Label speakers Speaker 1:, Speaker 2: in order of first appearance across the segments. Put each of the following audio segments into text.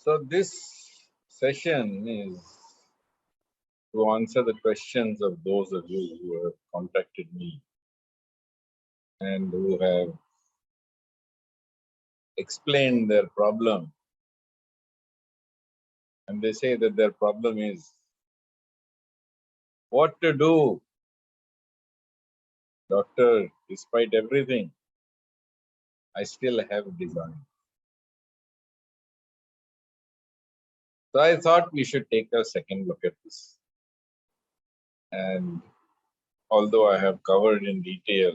Speaker 1: So this session is to answer the questions of those of you who have contacted me and who have explained their problem. And they say that their problem is what to do. Doctor, despite everything, I still have desire. So I thought we should take a second look at this. And although I have covered in detail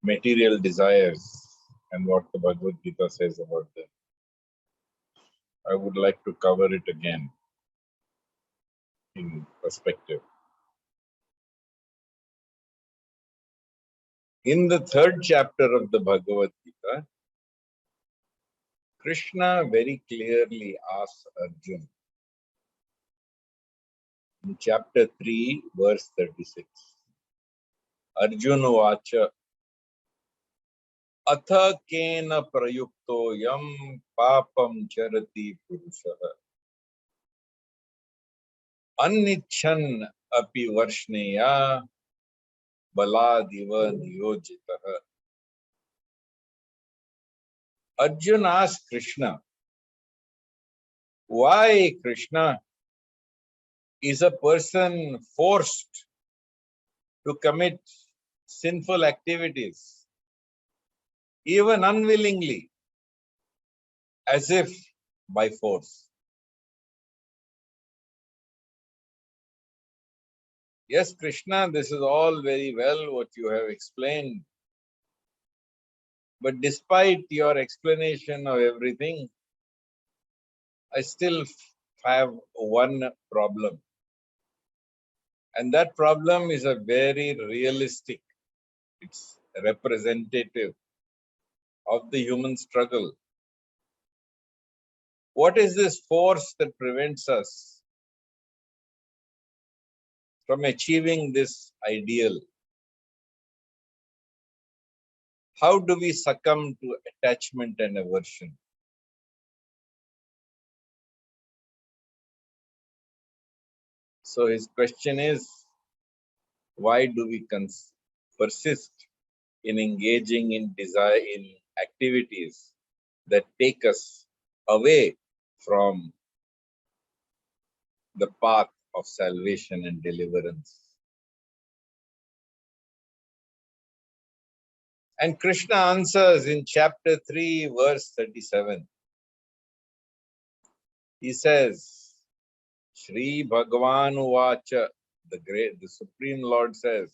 Speaker 1: material desires and what the Bhagavad Gita says about them, I would like to cover it again in perspective. In the third chapter of the Bhagavad Gita, Krishna very clearly asks Arjuna in chapter 3, verse 36. Arjuna vacha atha kena prayukto yam papam charati purushaha annichan api varshneya baladiva niyojitaha. Arjuna asks Krishna, why, Krishna, is a person forced to commit sinful activities, even unwillingly, as if by force? Yes, Krishna, this is all very well what you have explained. But despite your explanation of everything, I still have one problem. And that problem is a very realistic, it's representative of the human struggle. What is this force that prevents us from achieving this ideal? How do we succumb to attachment and aversion? So his question is, why do we persist in engaging in desire, in activities that take us away from the path of salvation and deliverance? And Krishna answers in chapter 3, verse 37. He says, Shri Bhagavan Uvacha, the Supreme Lord says,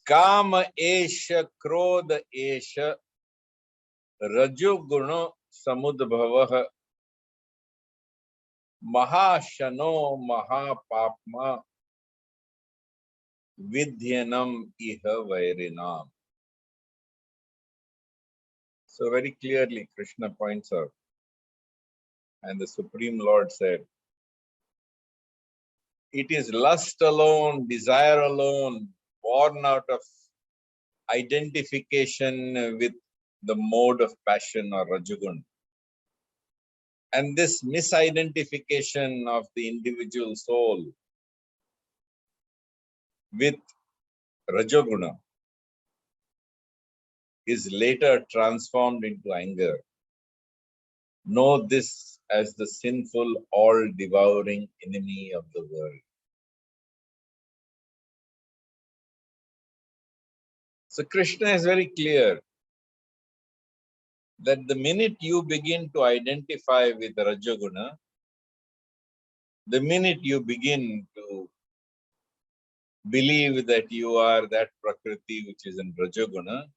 Speaker 1: Kama Esha Krodha Esha Rajuguna Samudbhavaha Mahashano Mahapapma Vidhyanam Iha Vairinam. So very clearly Krishna points out, and the Supreme Lord said, it is lust alone, desire alone, born out of identification with the mode of passion or Rajagun. And this misidentification of the individual soul with Rajaguna is later transformed into anger. Know this as the sinful, all-devouring enemy of the world. So Krishna is very clear that the minute you begin to identify with Rajaguna, the minute you begin to believe that you are that Prakriti which is in Rajaguna,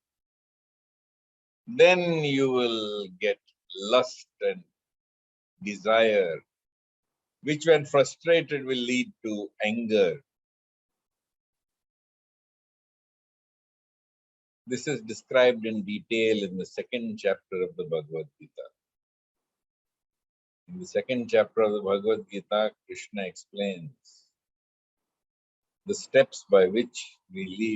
Speaker 1: then you will get lust and desire, which when frustrated will lead to anger. This is described in detail in the second chapter of the Bhagavad Gita. In the second chapter of the Bhagavad Gita, Krishna explains the steps by which we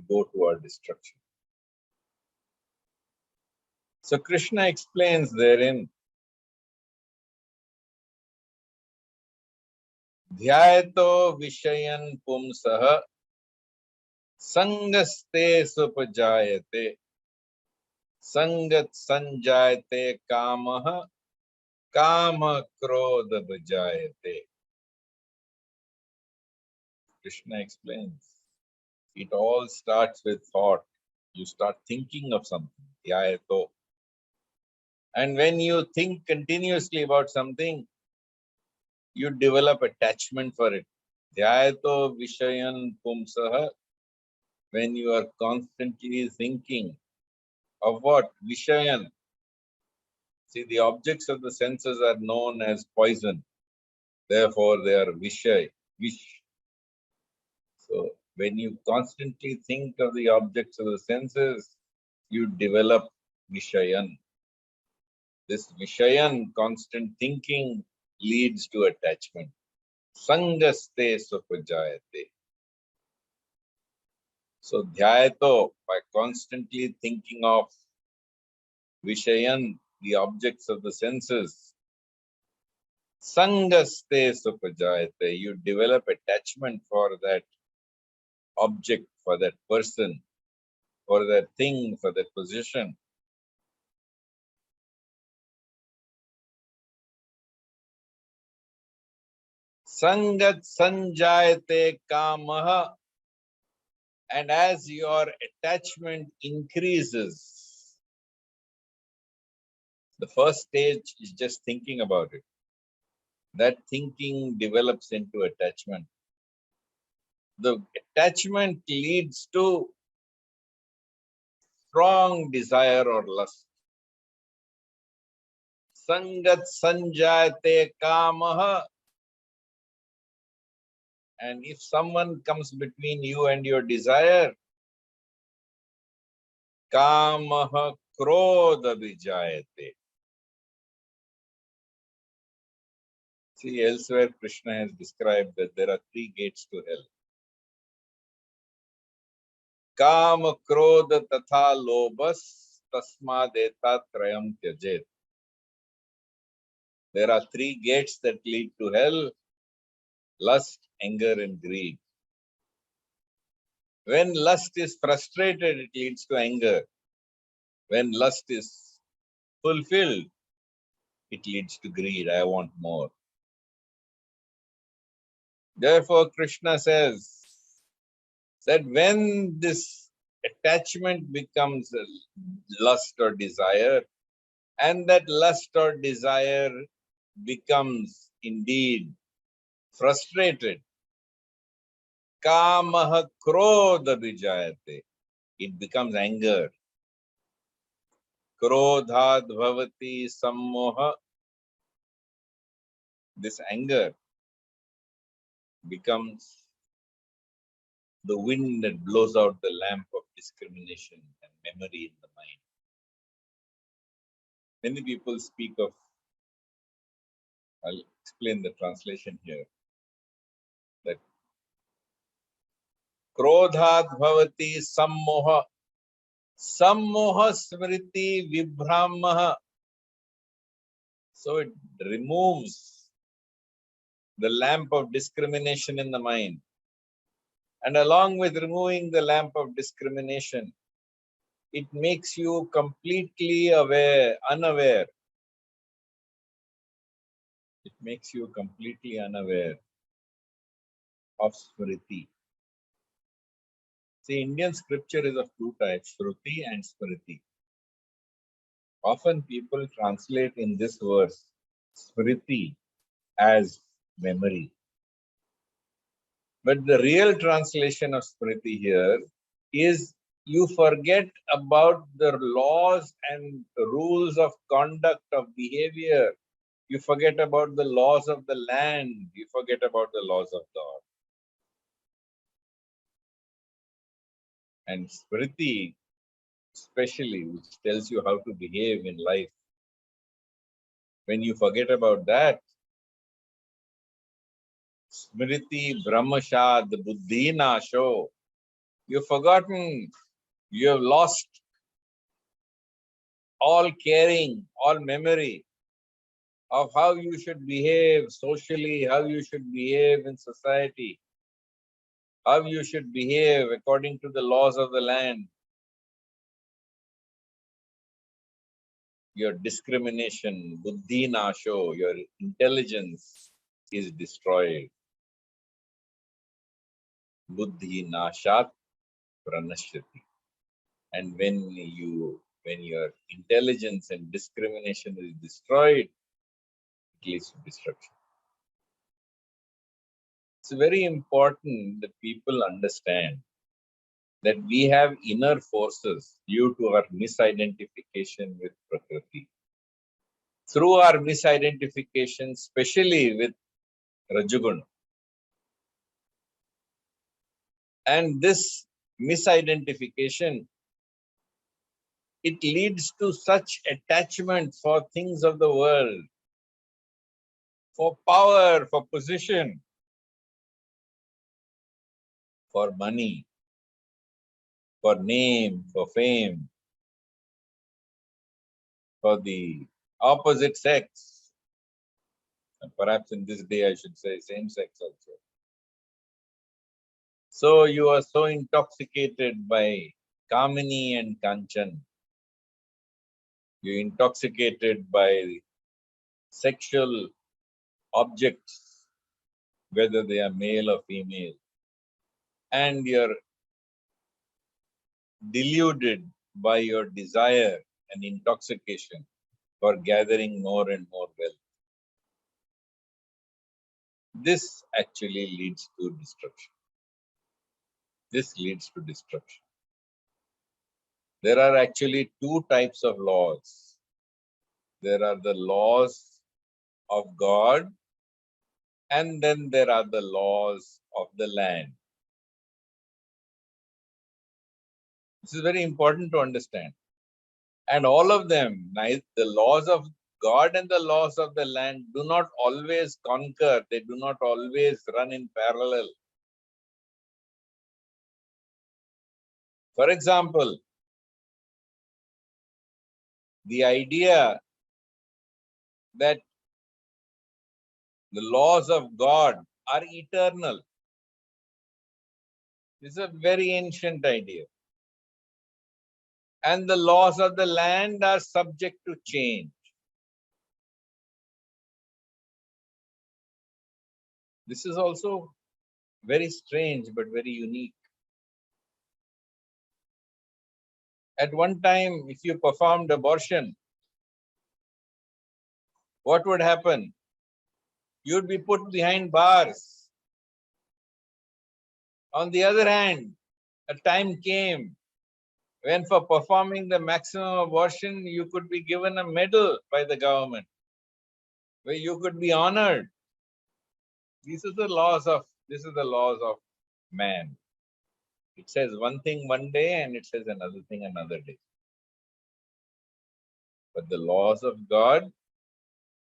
Speaker 1: go to our destruction. So Krishna explains therein, Dhyayato Vishayan Pumsaha Sangaste Supajayate Sangat Sanjayate Kamaha Kama Krodha Bhajayate. Krishna explains, it all starts with thought. You start thinking of something, Dhyayato. And when you think continuously about something, you develop attachment for it. Dhyayato Vishayan Pumsaha, when you are constantly thinking of what? Vishayan. See, the objects of the senses are known as poison. Therefore, they are Vishay, Vish. So, when you constantly think of the objects of the senses, you develop Vishayan. This Vishayan, constant thinking, leads to attachment. Sangaste supajayate. So, dhyayato, by constantly thinking of Vishayan, the objects of the senses, Sangaste supajayate, you develop attachment for that object, for that person, for that thing, for that position. Sangat sanjayate kamaha, and as your attachment increases, the first stage is just thinking about it. That thinking develops into attachment. The attachment leads to strong desire or lust. Sangat sanjayate kamaha, and if someone comes between you and your desire, kamaha krodha vijayate. See, elsewhere Krishna has described that there are 3 gates to hell. Kama krodha tatha lobhas tasmadeta trayam tyajet. There are 3 gates that lead to hell: lust, anger, and greed. When lust is frustrated, it leads to anger. When lust is fulfilled, it leads to greed. I want more. Therefore, Krishna says that when this attachment becomes lust or desire, and that lust or desire becomes indeed frustrated, kamaha krodha vijayate, it becomes anger. Krodhad bhavati sammoha, this anger becomes the wind that blows out the lamp of discrimination and memory in the mind. Many people speak of, I'll explain the translation here, that krodhat bhavati sammoha, sammoha smriti vibhramaha. So it removes the lamp of discrimination in the mind. And along with removing the lamp of discrimination, it makes you completely unaware. It makes you completely unaware of smriti. See, Indian scripture is of 2 types, Shruti and Smriti. Often people translate in this verse Smriti as memory. But the real translation of Smriti here is you forget about the laws and rules of conduct, of behavior. You forget about the laws of the land. You forget about the laws of God. And Smriti, especially, which tells you how to behave in life. When you forget about that, Smriti Brahmashad Buddhi Nasho, you've forgotten, you have lost all caring, all memory of how you should behave socially, how you should behave in society, how you should behave according to the laws of the land. Your discrimination, buddhi nasho, your intelligence is destroyed. Buddhi nashat pranashyati. And when your intelligence and discrimination is destroyed, it leads to destruction. It's very important that people understand that we have inner forces due to our misidentification with Prakriti. Through our misidentification, especially with Rajaguna. And this misidentification, it leads to such attachment for things of the world, for power, for position, for money, for name, for fame, for the opposite sex. And perhaps in this day I should say same sex also. So you are so intoxicated by Kamini and Kanchan. You're intoxicated by sexual objects, whether they are male or female. And you're deluded by your desire and intoxication for gathering more and more wealth. This actually leads to destruction. This leads to destruction. There are actually two types of laws. There are the laws of God, and then there are the laws of the land. This is very important to understand. And all of them, the laws of God and the laws of the land, do not always conquer. They do not always run in parallel. For example, the idea that the laws of God are eternal is a very ancient idea. And the laws of the land are subject to change. This is also very strange but very unique. At one time, if you performed abortion, what would happen? You'd be put behind bars. On the other hand, a time came when for performing the maximum abortion, you could be given a medal by the government, where you could be honored. This is the laws of man. It says one thing one day and it says another thing another day. But the laws of God,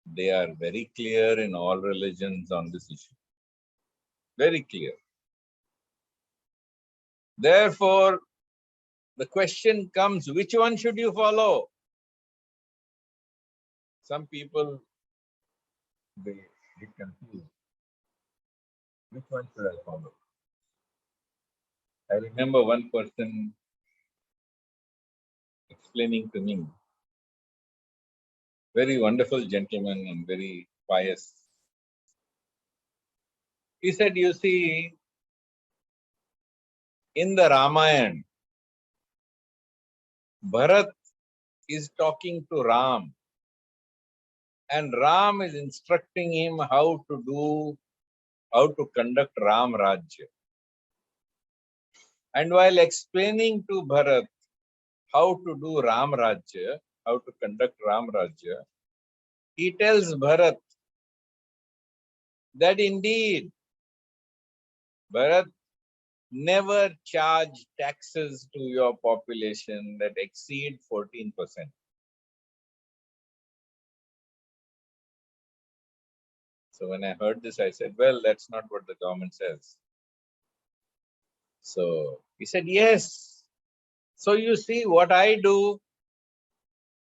Speaker 1: they are very clear in all religions on this issue. Very clear. Therefore, the question comes, which one should you follow? Some people, they get confused. Which one should I follow? I remember one person explaining to me, very wonderful gentleman and very pious. He said, you see, in the Ramayana, Bharat is talking to Ram, and Ram is instructing him how to conduct Ram Rajya. And while explaining to Bharat how to do Ram Rajya, how to conduct Ram Rajya, he tells Bharat that indeed, Bharat, never charge taxes to your population that exceed 14%. So when I heard this, I said, well, that's not what the government says. So he said, yes. So you see, what I do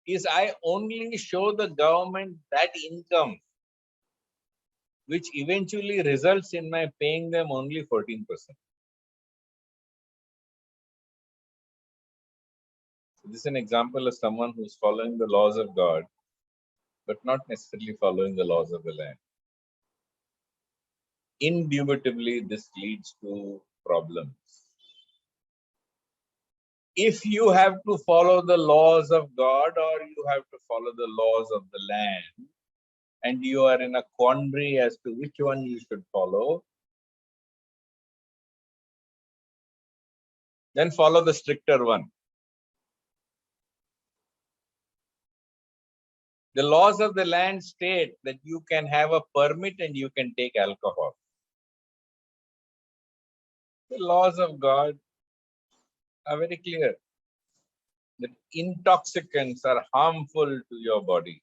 Speaker 1: is I only show the government that income, which eventually results in my paying them only 14%. So this is an example of someone who's following the laws of God, but not necessarily following the laws of the land. Indubitably, this leads to problems. If you have to follow the laws of God or you have to follow the laws of the land, and you are in a quandary as to which one you should follow, then follow the stricter one. The laws of the land state that you can have a permit and you can take alcohol. The laws of God are very clear that intoxicants are harmful to your body.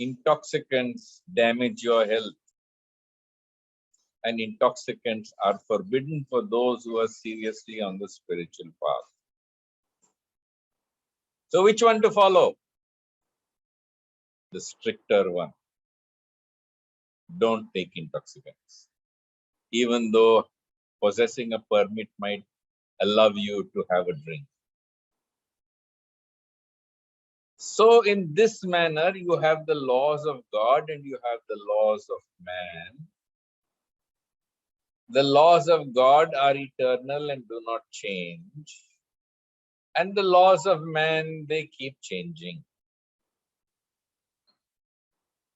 Speaker 1: Intoxicants damage your health. And intoxicants are forbidden for those who are seriously on the spiritual path. So which one to follow? The stricter one. Don't take intoxicants. Even though possessing a permit might allow you to have a drink. So in this manner, you have the laws of God and you have the laws of man. The laws of God are eternal and do not change. And the laws of man, they keep changing.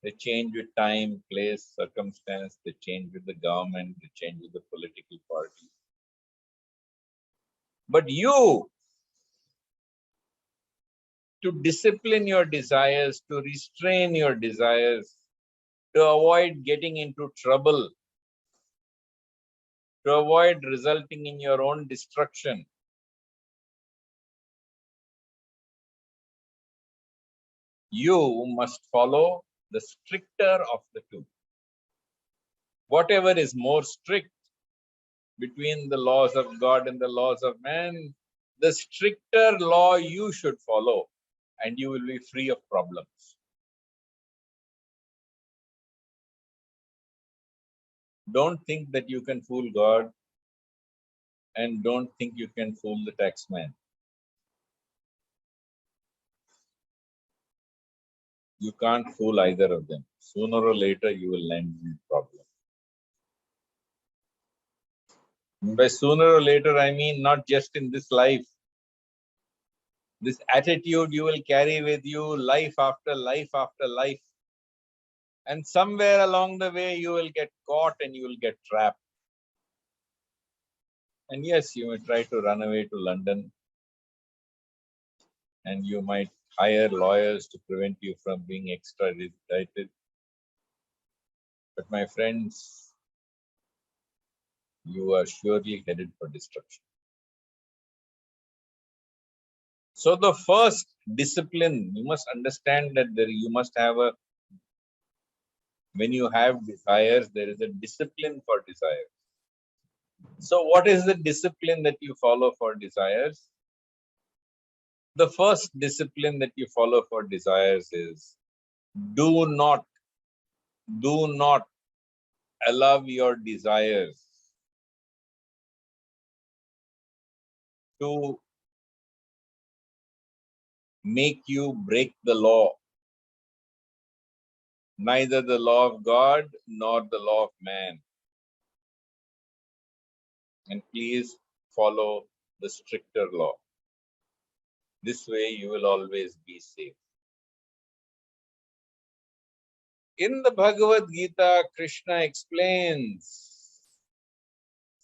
Speaker 1: They change with time, place, circumstance, they change with the government, they change with the political party. But you, to discipline your desires, to restrain your desires, to avoid getting into trouble, to avoid resulting in your own destruction, you must follow the stricter of the two. Whatever is more strict between the laws of God and the laws of man, the stricter law you should follow, and you will be free of problems. Don't think that you can fool God, and don't think you can fool the taxman. You can't fool either of them. Sooner or later, you will land in a problem. By sooner or later, I mean not just in this life. This attitude you will carry with you life after life after life. And somewhere along the way, you will get caught and you will get trapped. And yes, you may try to run away to London. And you might hire lawyers to prevent you from being extradited. But my friends, you are surely headed for destruction. So the first discipline, you must understand that you must have when you have desires, there is a discipline for desires. So what is the discipline that you follow for desires? The first discipline that you follow for desires is do not allow your desires to make you break the law, neither the law of God nor the law of man. And please follow the stricter law. This way you will always be safe. In the Bhagavad Gita, Krishna explains,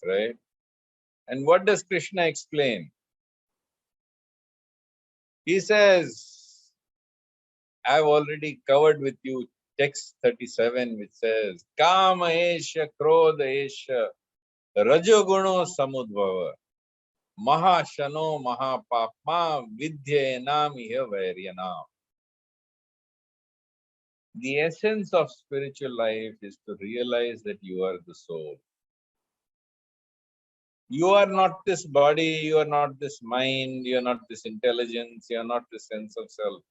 Speaker 1: right? And what does Krishna explain? He says, I've already covered with you text 37, which says, Kama esha, Krodha esha, Rajoguno samudbhava, Mahashano mahapapma, Vidhyenam iha vairyanam. The essence of spiritual life is to realize that you are the soul. You are not this body, you are not this mind, you are not this intelligence, you are not this sense of self.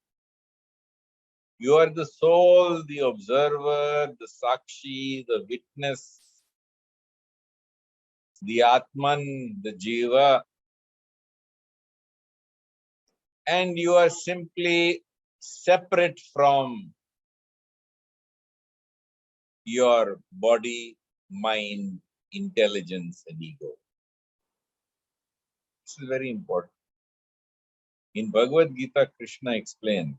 Speaker 1: You are the soul, the observer, the sakshi, the witness, the Atman, the Jiva, and you are simply separate from your body, mind, intelligence, and ego. This is very important. In Bhagavad Gita, Krishna explains,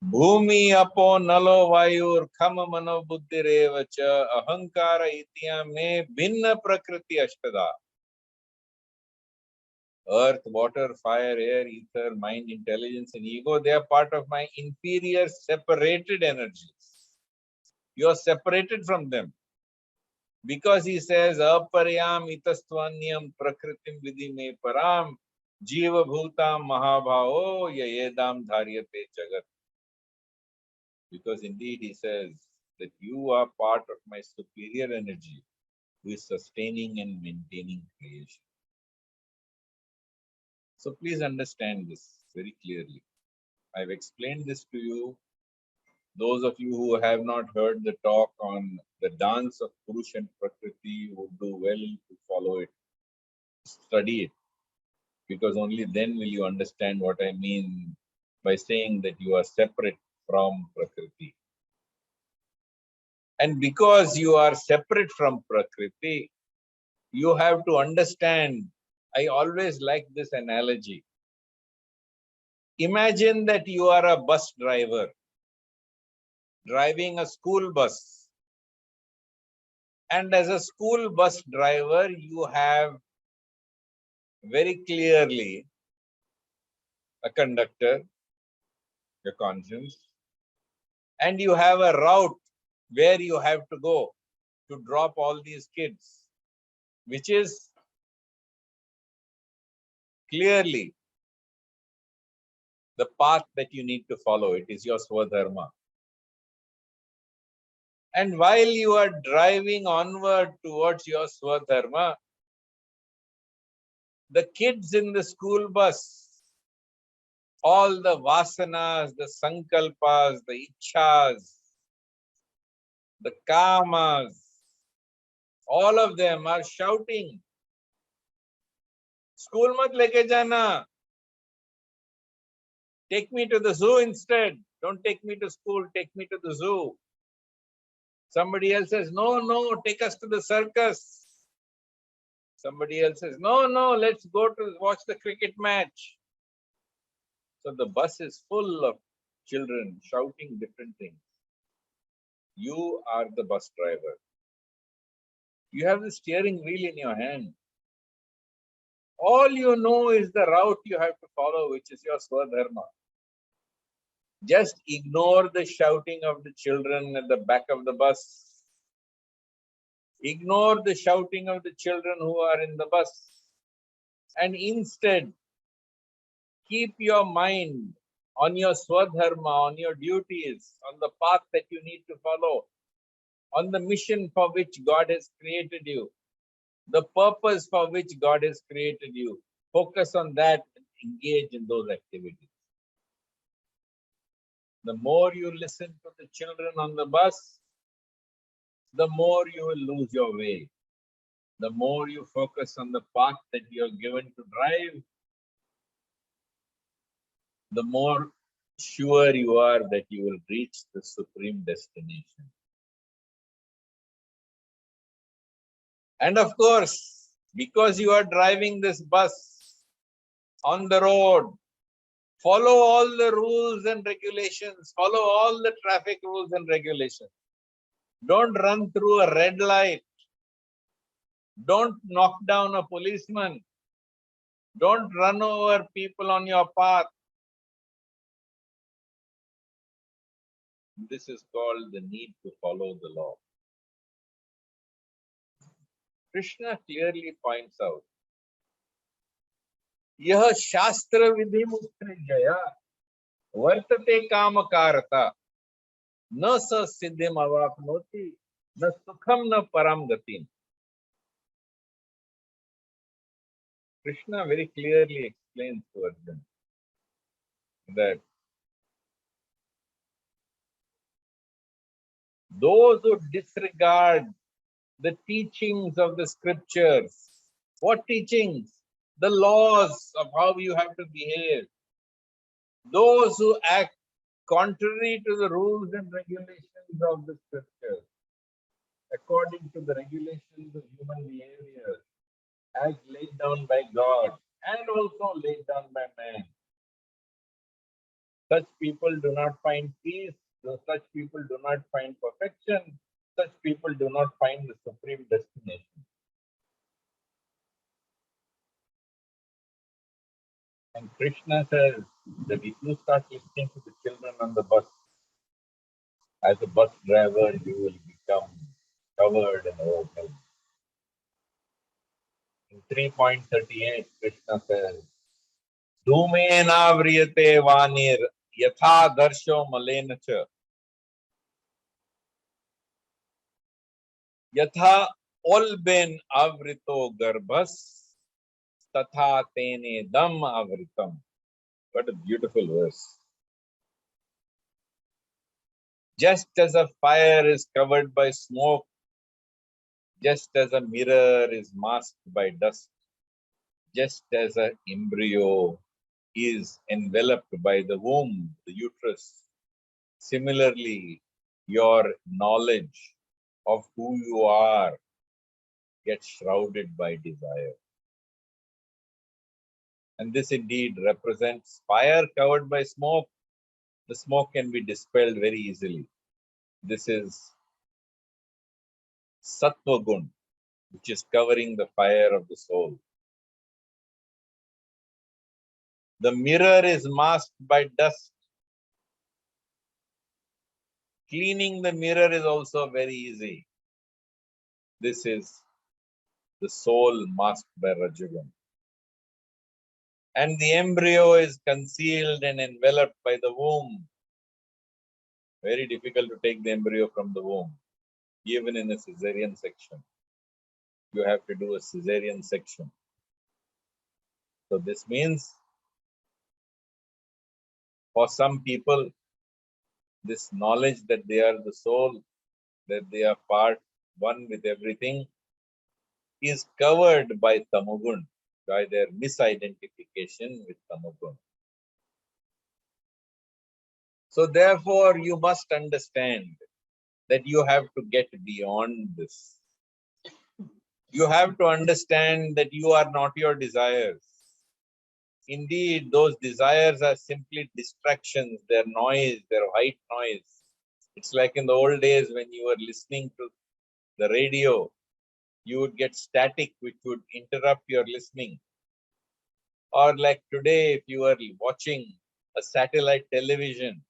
Speaker 1: Bhumi apo nalo vayur khama mano buddhireva cha ahankara itya me bhinna prakriti ashtada. Earth, water, fire, air, ether, mind, intelligence, and ego, they are part of my inferior separated energies. You are separated from them. Because he says, aparyam itastvanyam prakritim vidhi me param jiva bhutam mahabhao yayedam dharyate jagat. Because indeed he says that you are part of my superior energy who is sustaining and maintaining creation. So please understand this very clearly. I've explained this to you. Those of you who have not heard the talk on the dance of Purush and Prakriti would do well to follow it, study it, because only then will you understand what I mean by saying that you are separate from Prakriti. And because you are separate from Prakriti, you have to understand. I always like this analogy. Imagine that you are a bus driver driving a school bus. And as a school bus driver, you have very clearly a conductor, your conscience, and you have a route where you have to go to drop all these kids, which is clearly the path that you need to follow. It is your swadharma. And while you are driving onward towards your swadharma, the kids in the school bus, all the vasanas, the sankalpas, the ichhas, the kamas, all of them are shouting, school mat leke jana. Take me to the zoo instead. Don't take me to school, take me to the zoo. Somebody else says, no, take us to the circus. Somebody else says, no, let's go to watch the cricket match. So the bus is full of children shouting different things. You are the bus driver. You have the steering wheel in your hand. All you know is the route you have to follow, which is your swadharma. Just ignore the shouting of the children at the back of the bus. Ignore the shouting of the children who are in the bus. And instead, keep your mind on your swadharma, on your duties, on the path that you need to follow, on the mission for which God has created you, the purpose for which God has created you. Focus on that and engage in those activities. The more you listen to the children on the bus, the more you will lose your way. The more you focus on the path that you are given to drive, the more sure you are that you will reach the supreme destination. And of course, because you are driving this bus on the road, follow all the rules and regulations, follow all the traffic rules and regulations. Don't run through a red light. Don't knock down a policeman. Don't run over people on your path. This is called the need to follow the law. Krishna clearly points out, Yah shastra vidhi mutriyaya vartate kamakarata na sa siddhim avapnoti na sukham na param gatim. Krishna very clearly explains to Arjuna that those who disregard the teachings of the scriptures, what teachings? The laws of how you have to behave. Those who act contrary to the rules and regulations of the scriptures, according to the regulations of human behavior, as laid down by God and also laid down by man. Such people do not find peace, such people do not find perfection, such people do not find the supreme destination. And Krishna says that if you start listening to the children on the bus, as a bus driver, you will become covered and overwhelmed. In 3.38, Krishna says, Dhumena vriyate vanir yatha darsho malena cha yatha olben avrito garbhas tatha tene dam avritam. What a beautiful verse. Just as a fire is covered by smoke, just as a mirror is masked by dust, just as an embryo is enveloped by the womb, the uterus, similarly, your knowledge of who you are gets shrouded by desire. And this indeed represents fire covered by smoke. The smoke can be dispelled very easily. This is Sattva Gun, which is covering the fire of the soul. The mirror is masked by dust. Cleaning the mirror is also very easy. This is the soul masked by Rajagun. And the embryo is concealed and enveloped by the womb. Very difficult to take the embryo from the womb, even in a cesarean section. You have to do a cesarean section. So this means for some people, this knowledge that they are the soul, that they are part, one with everything, is covered by Tamogun, by their misidentification with Tamogun. So therefore, you must understand that you have to get beyond this. You have to understand that you are not your desires. Indeed, those desires are simply distractions, their noise, their white noise. It's like in the old days when you were listening to the radio, you would get static which would interrupt your listening. Or like today, if you are watching a satellite television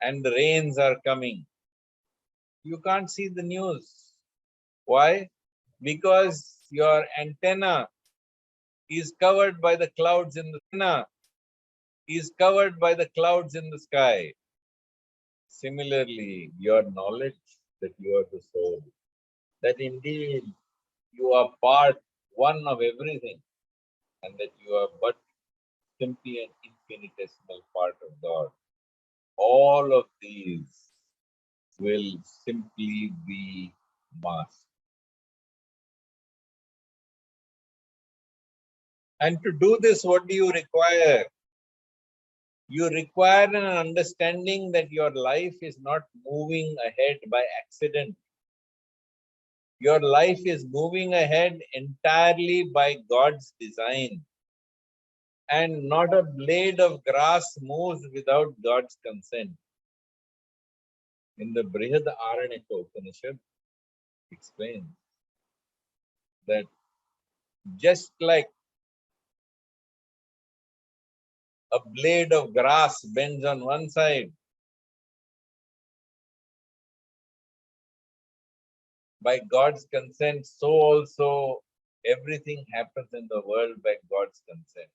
Speaker 1: and the rains are coming, you can't see the news. Why? Because your antenna is covered by the clouds in the sky. Similarly, your knowledge that you are the soul, that indeed you are part, one of everything, and that you are but simply an infinitesimal part of God. All of these will simply be masked. And to do this, what do you require? You require an understanding that your life is not moving ahead by accident. Your life is moving ahead entirely by God's design. And not a blade of grass moves without God's consent. In the Brihad Aranyaka Upanishad, explains that just like a blade of grass bends on one side by God's consent, so also everything happens in the world by God's consent.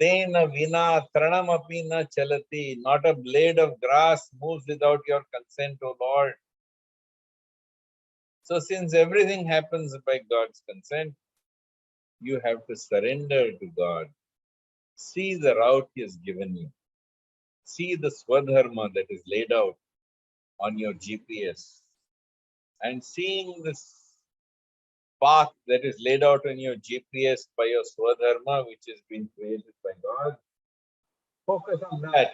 Speaker 1: Tena vina tranamapi na chalati. Not a blade of grass moves without your consent, O Lord. So since everything happens by God's consent, You have to surrender to God. See the route He has given you. See the swadharma that is laid out on your GPS. And seeing this path that is laid out on your GPS by your swadharma, which has been created by God, focus on that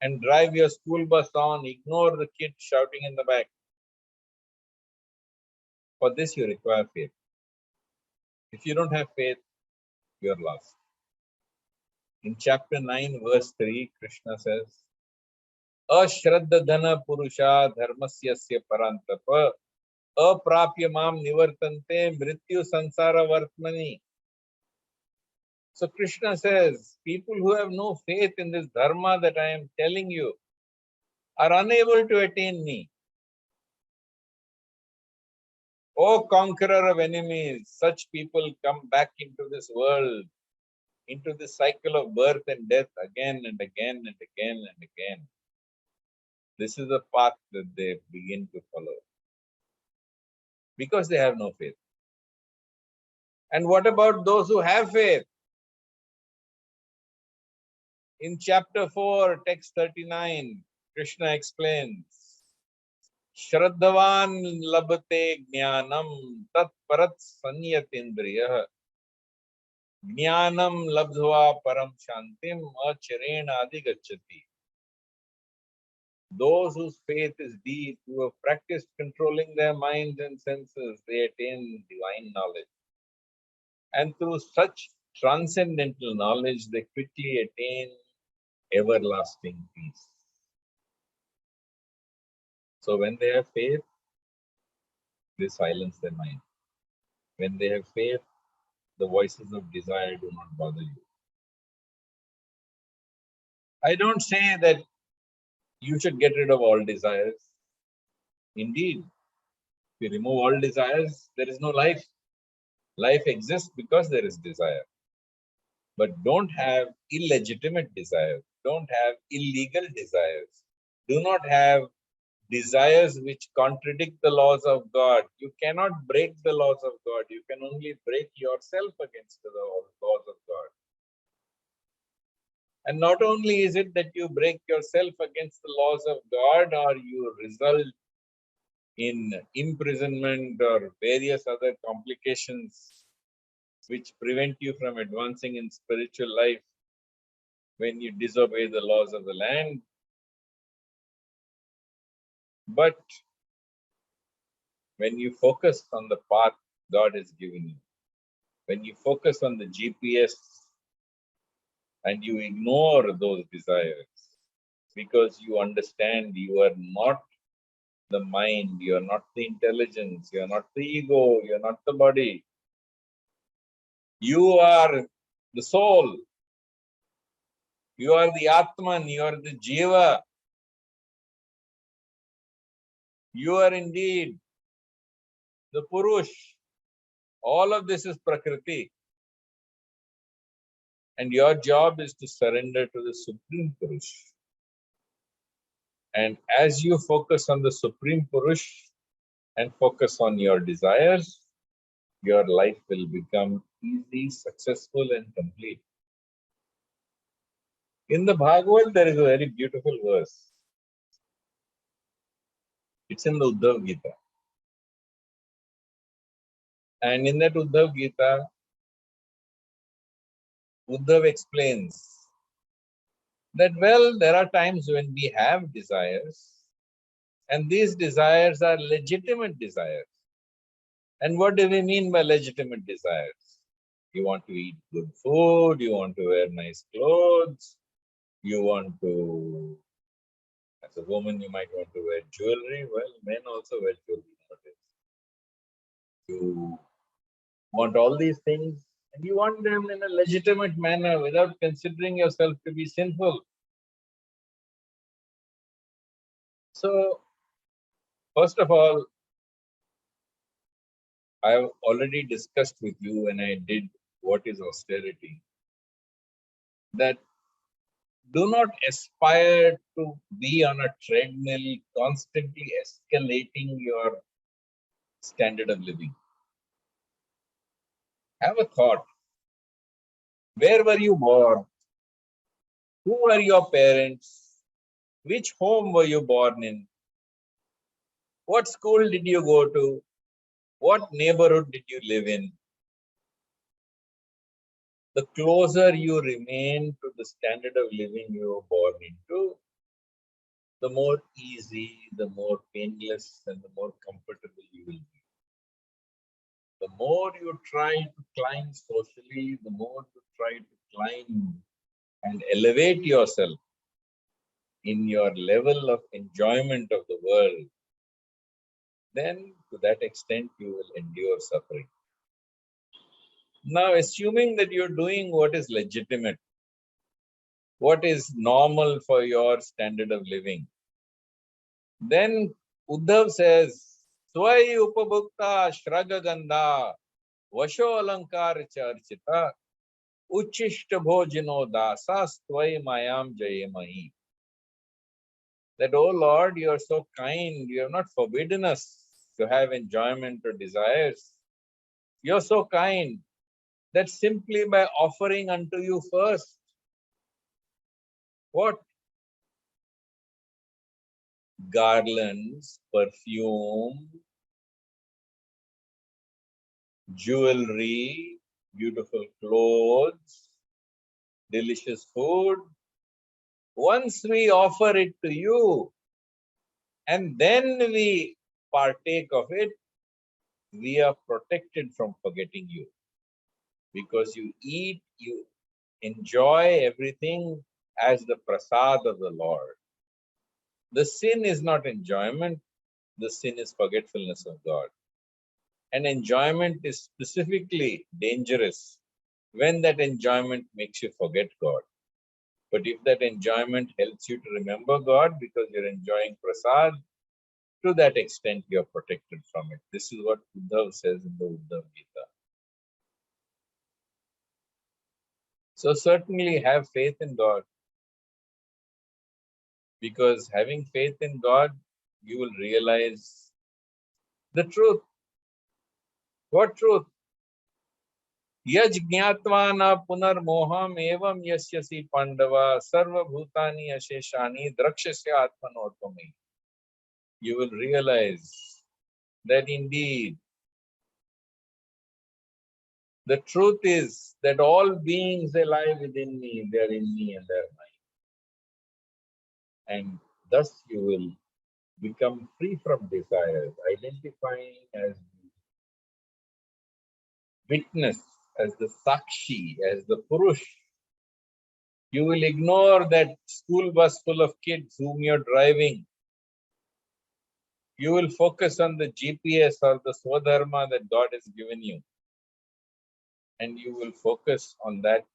Speaker 1: and drive your school bus on. Ignore the kids shouting in the back. For this, you require faith. If you don't have faith, you are lost. In chapter 9, verse 3, Krishna says, Ashraddhana purusha dharmasyasya parantapa aprapya mam nivartante mrityu sansara vartmani. So Krishna says, people who have no faith in this dharma that I am telling you are unable to attain me. O conqueror of enemies, such people come back into this world, into this cycle of birth and death again and again and again and again. This is the path that they begin to follow because they have no faith. And what about those who have faith? In chapter 4, text 39, Krishna explains, Shraddhavan labhate jnanam tat parat sanyatindriya jnanam labdhva param shantim achirena adhigacchati. Those whose faith is deep, who have practiced controlling their minds and senses, they attain divine knowledge. And through such transcendental knowledge, they quickly attain everlasting peace. So when they have faith, they silence their mind. When they have faith, the voices of desire do not bother you. I don't say that you should get rid of all desires. Indeed, if you remove all desires, there is no life. Life exists because there is desire. But don't have illegitimate desires. Don't have illegal desires. Do not have desires which contradict the laws of God. You cannot break the laws of God. You can only break yourself against the laws of God. And not only is it that you break yourself against the laws of God, or you result in imprisonment or various other complications which prevent you from advancing in spiritual life when you disobey the laws of the land. But when you focus on the path God has given you, when you focus on the GPS and you ignore those desires because you understand you are not the mind, you are not the intelligence, you are not the ego, you are not the body. You are the soul. You are the Atman, you are the Jiva. You are indeed the Purush. All of this is Prakriti. And your job is to surrender to the Supreme Purush. And as you focus on the Supreme Purush and focus on your desires, your life will become easy, successful, and complete. In the Bhagavad, there is a very beautiful verse. It's in the Uddhav Gita. And in that Uddhav Gita, Uddhav explains that, well, there are times when we have desires, and these desires are legitimate desires. And what do we mean by legitimate desires? You want to eat good food, you want to wear nice clothes, you want to, as a woman, you might want to wear jewelry. Well, men also wear jewelry nowadays. You want all these things, and you want them in a legitimate manner without considering yourself to be sinful. So, first of all, I have already discussed with you when I did What is Austerity, that do not aspire to be on a treadmill, constantly escalating your standard of living. Have a thought. Where were you born? Who were your parents? Which home were you born in? What school did you go to? What neighborhood did you live in? The closer you remain to the standard of living you were born into, the more easy, the more painless, and the more comfortable you will be. The more you try to climb socially, the more you try to climb and elevate yourself in your level of enjoyment of the world, then to that extent you will endure suffering. Now, assuming that you're doing what is legitimate, what is normal for your standard of living, then Uddhav says, Swai upabhukta shraga gandha vasho alankar charchita uchishta bhojino dasa swai mayam jayemahi. That, oh Lord, you are so kind, you have not forbidden us to have enjoyment or desires. You are so kind that simply by offering unto you first, what? Garlands, perfume, jewelry, beautiful clothes, delicious food. Once we offer it to you and then we partake of it, we are protected from forgetting you. Because you eat, you enjoy everything as the prasad of the Lord. The sin is not enjoyment, the sin is forgetfulness of God. And enjoyment is specifically dangerous when that enjoyment makes you forget God. But if that enjoyment helps you to remember God because you're enjoying prasad, to that extent you're protected from it. This is what Uddhav says in the Bhagavad Gita. So certainly have faith in God. Because having faith in God, you will realize the truth. What truth? Yaj jnatva na punar moham evam yasyasi pandava sarva bhutani asheshani drakshasya atmanotami. You will realize that indeed the truth is that all beings alive within me, they are in me and they are mine. And thus you will become free from desires, identifying as witness, as the sakshi, as the purush. You will ignore that school bus full of kids whom you're driving. You will focus on the GPS or the swadharma that God has given you. And you will focus on that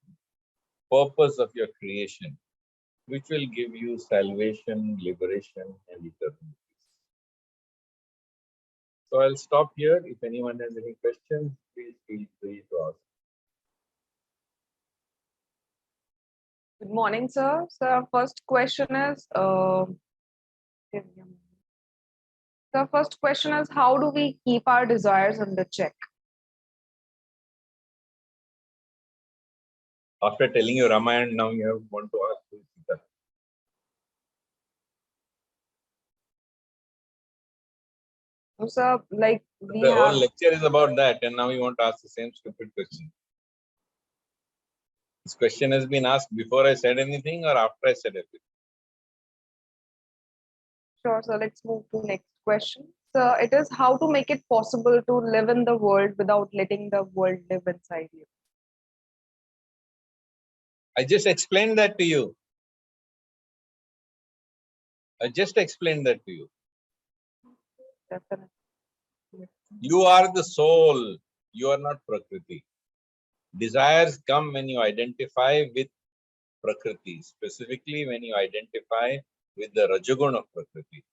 Speaker 1: purpose of your creation, which will give you salvation, liberation, and eternity. So I'll stop here. If anyone has any questions, please feel free to ask.
Speaker 2: Good morning, sir. So our first question is, how do we keep our desires under check?
Speaker 1: After telling you Ramayana, now you want to ask Gita.
Speaker 2: So, sir, like we
Speaker 1: The whole
Speaker 2: have,
Speaker 1: lecture is about that, and now you want to ask the same stupid question. This question has been asked before I said anything or after I said everything.
Speaker 2: sure, so let's move to next question. So it is how to make it possible to live in the world without letting the world live inside you.
Speaker 1: I just explained that to you. I just explained that to you.
Speaker 2: Definitely.
Speaker 1: You are the soul. You are not Prakriti. Desires come when you identify with Prakriti, specifically when you identify with the Rajagun of Prakriti.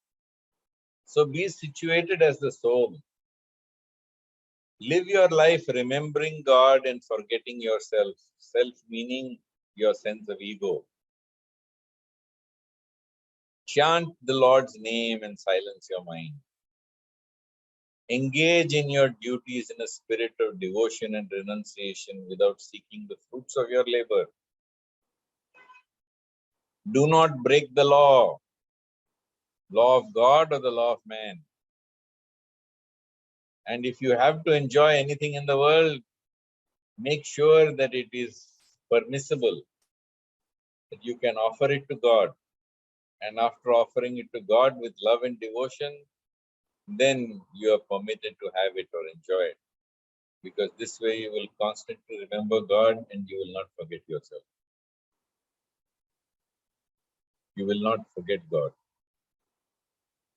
Speaker 1: So be situated as the soul. Live your life remembering God and forgetting yourself. Self meaning your sense of ego. Chant the Lord's name and silence your mind. Engage in your duties in a spirit of devotion and renunciation without seeking the fruits of your labor. Do not break the law of God or the law of man. And if you have to enjoy anything in the world, make sure that it is permissible, that you can offer it to God. And after offering it to God with love and devotion, then you are permitted to have it or enjoy it. Because this way you will constantly remember God and you will not forget yourself. You will not forget God.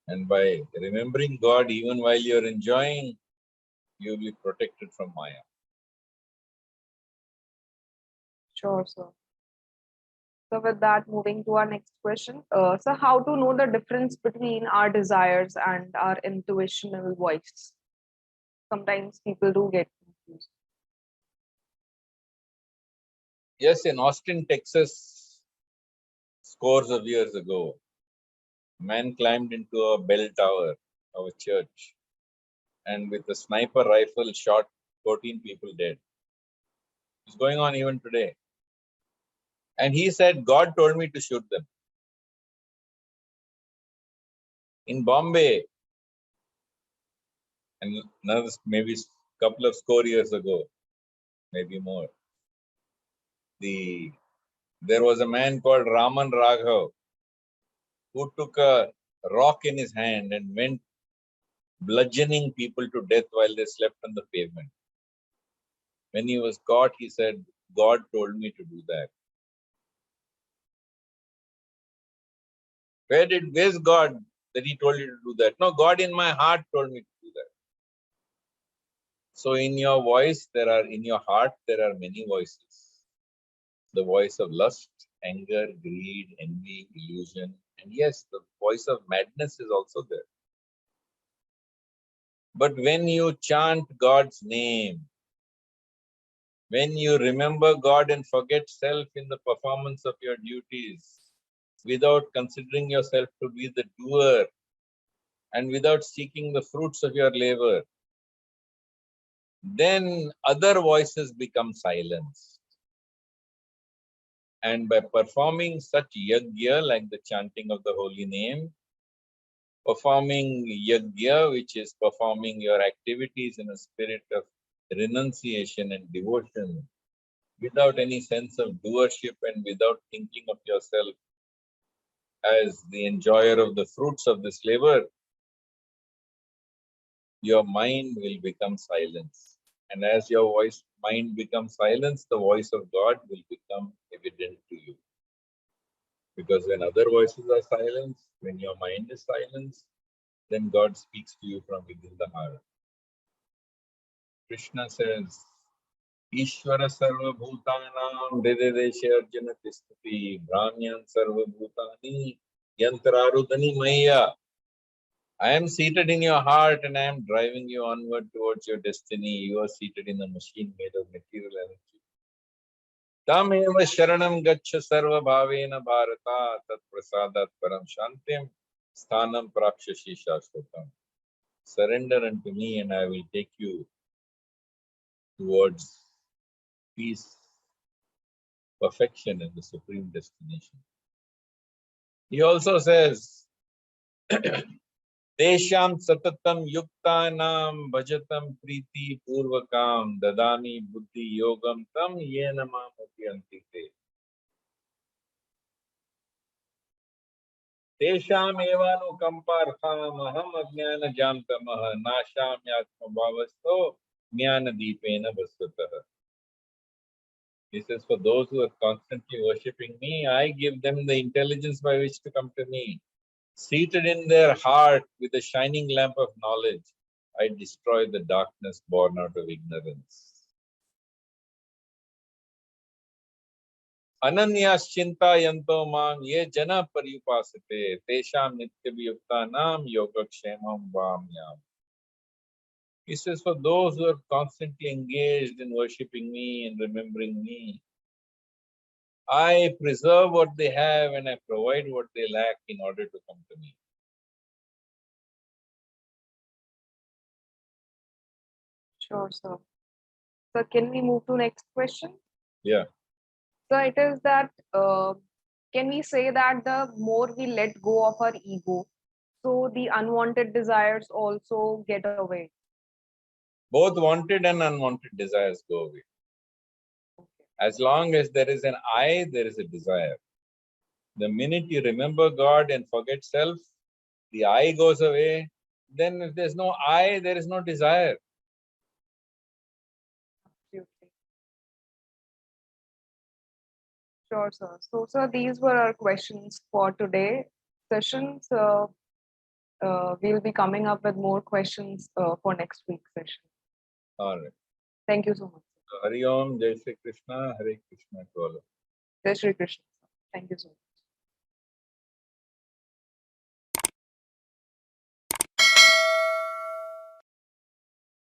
Speaker 1: And by remembering God even while you are enjoying, you will be protected from Maya.
Speaker 2: Sure, sir. So with that, moving to our next question. So how to know the difference between our desires and our intuitional voice? Sometimes people do get confused.
Speaker 1: Yes, in Austin, Texas, scores of years ago, a man climbed into a bell tower of a church and with a sniper rifle shot 14 people dead. It's going on even today. And he said, God told me to shoot them. In Bombay, and another maybe couple of score years ago, maybe more, there was a man called Raman Raghav who took a rock in his hand and went bludgeoning people to death while they slept on the pavement. When he was caught, he said, God told me to do that. Where's God that he told you to do that? No, God in my heart told me to do that. So in your voice, in your heart, there are many voices. The voice of lust, anger, greed, envy, illusion. And yes, the voice of madness is also there. But when you chant God's name, when you remember God and forget self in the performance of your duties, without considering yourself to be the doer, and without seeking the fruits of your labor, then other voices become silenced. And by performing such yajna, like the chanting of the holy name, performing yajna, which is performing your activities in a spirit of renunciation and devotion, without any sense of doership and without thinking of yourself as the enjoyer of the fruits of this labor, your mind will become silence. And as your mind becomes silence, the voice of God will become evident to you. Because when other voices are silenced, when your mind is silenced, then God speaks to you from within the heart. Krishna says, Ishvara sarva bhutanam dededeshe arjuna tistati brahmyan sarva bhutani yantrarudani maya. I am seated in your heart and I am driving you onward towards your destiny. You are seated in a machine made of material energy. Tam eva sharanam gaccha sarva bhavena bharata tat prasadat param shantim sthanam prakshashi shashvatam. Surrender unto me and I will take you towards peace, perfection and the supreme destination. He also says, Tesham satatam yuktanam bhajatam priti purvakam dadami buddhi yogam tam yena mamati antite. Tesham evanu kampartham aham ajnana jamtamaha nasham yatma bhavasto jnana deepena vasvataha. He says, for those who are constantly worshipping me, I give them the intelligence by which to come to me. Seated in their heart with a shining lamp of knowledge, I destroy the darkness born out of ignorance. Ananyas chinta yanto mam ye jana paripasate tesham nityabhyuktanam yogakshemam vamyam. He says, for those who are constantly engaged in worshipping me and remembering me, I preserve what they have and I provide what they lack in order to come to me.
Speaker 2: Sure, sir. So can we move to next question?
Speaker 1: Yeah.
Speaker 2: So it is that can we say that the more we let go of our ego, so the unwanted desires also get away?
Speaker 1: Both wanted and unwanted desires go away. As long as there is an I, there is a desire. The minute you remember God and forget self, the I goes away. Then if there's no I, there is no desire.
Speaker 2: Absolutely. Sure, sir. So, sir, these were our questions for today session. So, we'll be coming up with more questions for next week's session.
Speaker 1: All right.
Speaker 2: Thank you so much.
Speaker 1: So, Hari Om, Jai Shri Krishna, Hare Krishna to all of you.
Speaker 2: Jai Shri Krishna. Sir. Thank you so much.